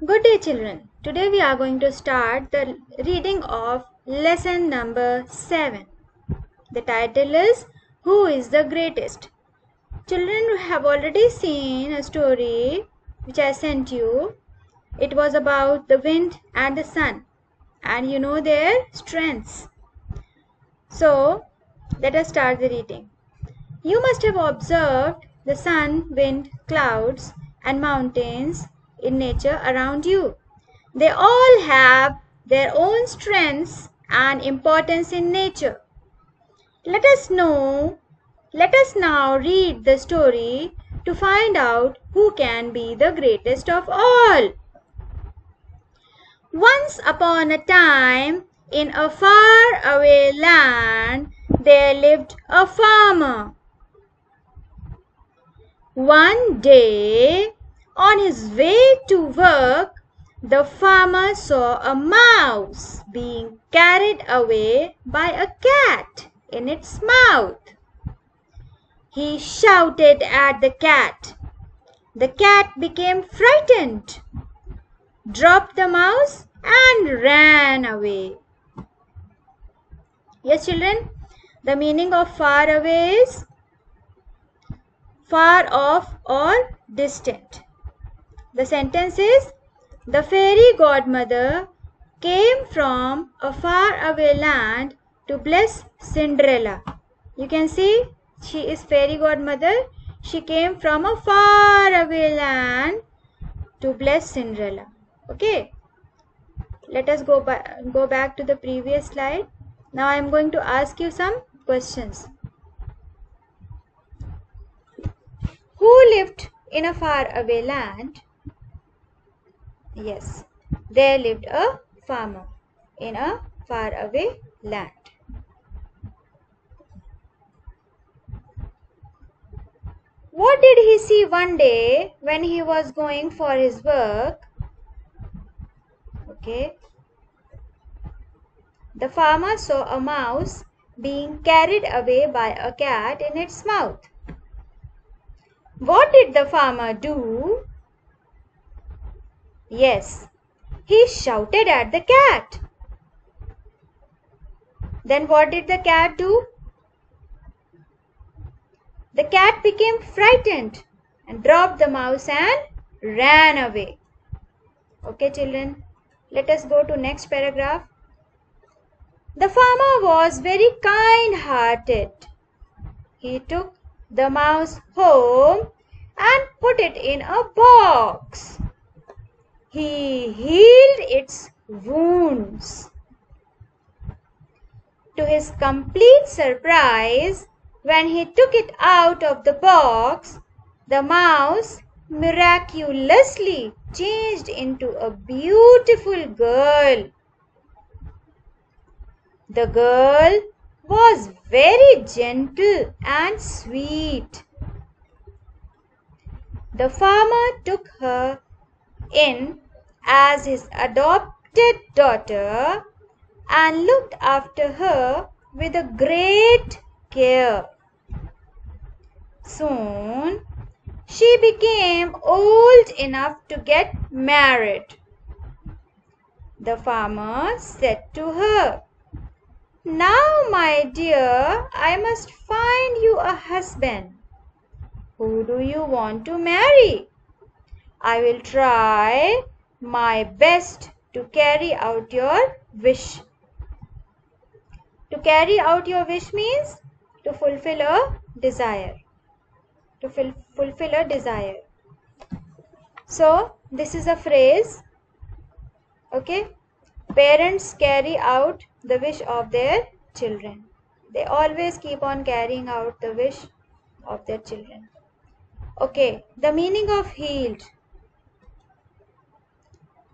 Good day, children. Today we are going to start the reading of lesson number 7. The title is Who is the Greatest? Children have already seen a story which I sent you. It was about the wind and the sun, and you know their strengths. So, let us start the reading. You must have observed the sun, wind, clouds, and mountains in nature around you. They all have their own strengths and importance in nature. Let us now read the story to find out who can be the greatest of all. Once upon a time, in a far-away land, there lived a farmer. One day, on his way to work, the farmer saw a mouse being carried away by a cat in its mouth. He shouted at the cat. The cat became frightened, dropped the mouse and ran away. Yes, children, the meaning of far away is far off or distant. The sentence is, the fairy godmother came from a far-away land to bless Cinderella. You can see she is fairy godmother. She came from a far-away land to bless Cinderella. Okay. Let us go back to the previous slide. Now I am going to ask you some questions. Who lived in a far-away land? Yes, there lived a farmer in a faraway land. What did he see one day when he was going for his work? Okay. The farmer saw a mouse being carried away by a cat in its mouth. What did the farmer do? Yes, he shouted at the cat. Then what did the cat do? The cat became frightened and dropped the mouse and ran away. Okay, children, let us go to next paragraph. The farmer was very kind-hearted. He took the mouse home and put it in a box. He healed its wounds. To his complete surprise, when he took it out of the box, the mouse miraculously changed into a beautiful girl. The girl was very gentle and sweet. The farmer took her in as his adopted daughter and looked after her with a great care. Soon she became old enough to get married. The farmer said to her, "Now, my dear, I must find you a husband. Who do you want to marry? I will try my best to carry out your wish." To carry out your wish means to fulfill a desire. To fulfill a desire. So, this is a phrase. Okay. Parents carry out the wish of their children. They always keep on carrying out the wish of their children. Okay. The meaning of healed.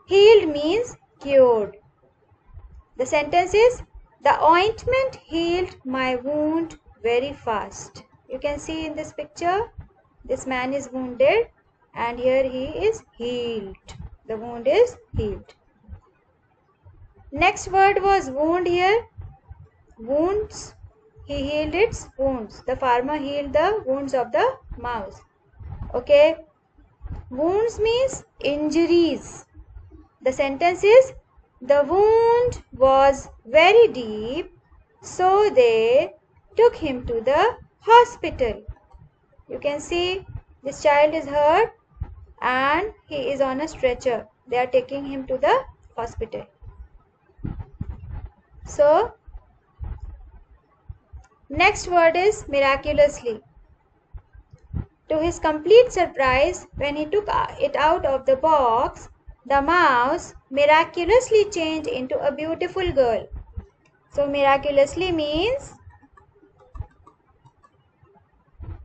Healed means cured. The sentence is, the ointment healed my wound very fast. You can see in this picture, this man is wounded and here he is healed. The wound is healed. Next word was wound here. Wounds. He healed its wounds. The farmer healed the wounds of the mouse. Okay. Wounds means injuries. The sentence is, the wound was very deep, so they took him to the hospital. You can see this child is hurt and he is on a stretcher. They are taking him to the hospital. So, next word is miraculously. To his complete surprise, when he took it out of the box, the mouse miraculously changed into a beautiful girl. So, miraculously means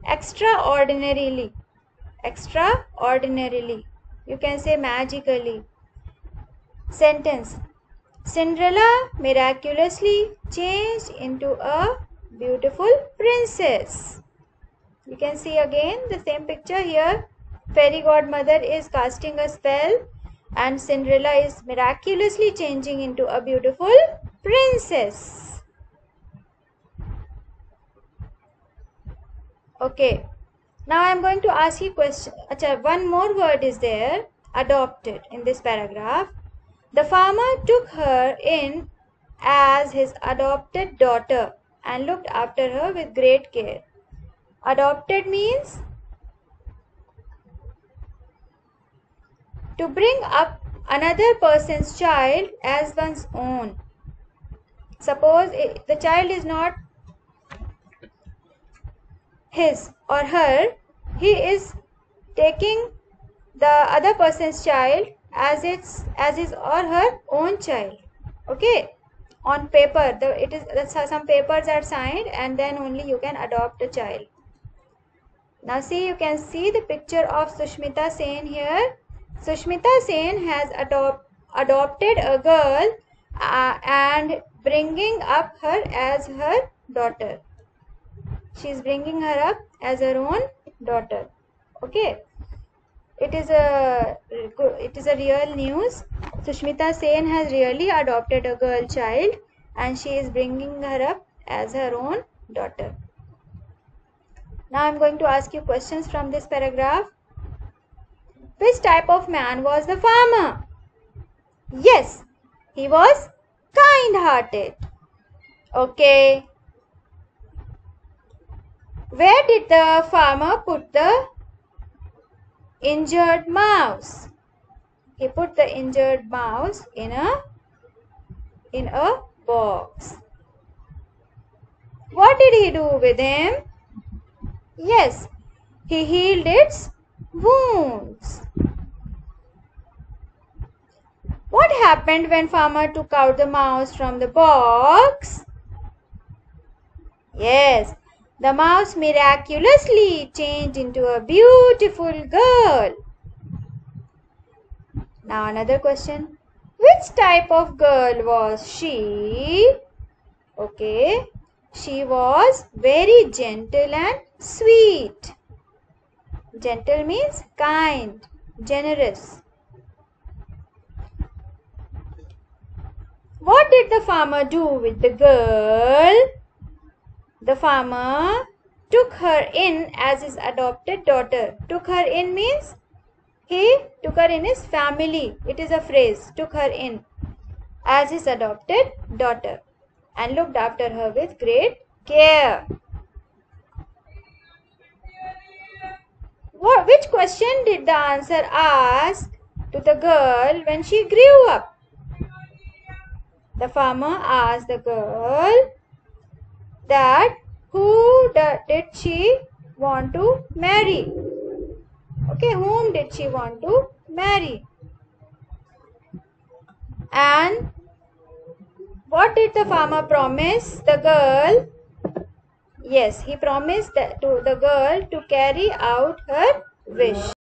extraordinarily. Extraordinarily. You can say magically. Sentence. Cinderella miraculously changed into a beautiful princess. You can see again the same picture here. Fairy godmother is casting a spell and Cinderella is miraculously changing into a beautiful princess. Okay. Now I am going to ask you a question. One more word is there, adopted, in this paragraph. The farmer took her in as his adopted daughter and looked after her with great care. Adopted means to bring up another person's child as one's own. Suppose the child is not his or her, he is taking the other person's child as his or her own child. Okay, on paper, some papers are signed and then only you can adopt a child. Now see, you can see the picture of Sushmita Sen here. Sushmita Sen has adopted a girl and bringing up her as her daughter. She is bringing her up as her own daughter. Okay. It is a real news. Sushmita Sen has really adopted a girl child and she is bringing her up as her own daughter. Now I am going to ask you questions from this paragraph. Which type of man was the farmer? Yes, he was kind-hearted. Okay. Where did the farmer put the injured mouse? He put the injured mouse in a box. What did he do with him? Yes, he healed its wounds. What happened when farmer took out the mouse from the box? Yes, the mouse miraculously changed into a beautiful girl. Now another question. Which type of girl was she? Okay, she was very gentle and sweet. Gentle means kind, generous. What did the farmer do with the girl? The farmer took her in as his adopted daughter. Took her in means he took her in his family. It is a phrase, took her in as his adopted daughter and looked after her with great care. Which question did the answer ask to the girl when she grew up? The farmer asked the girl that who did she want to marry? Okay, whom did she want to marry? And what did the farmer promise the girl? Yes, he promised to the girl to carry out her wish.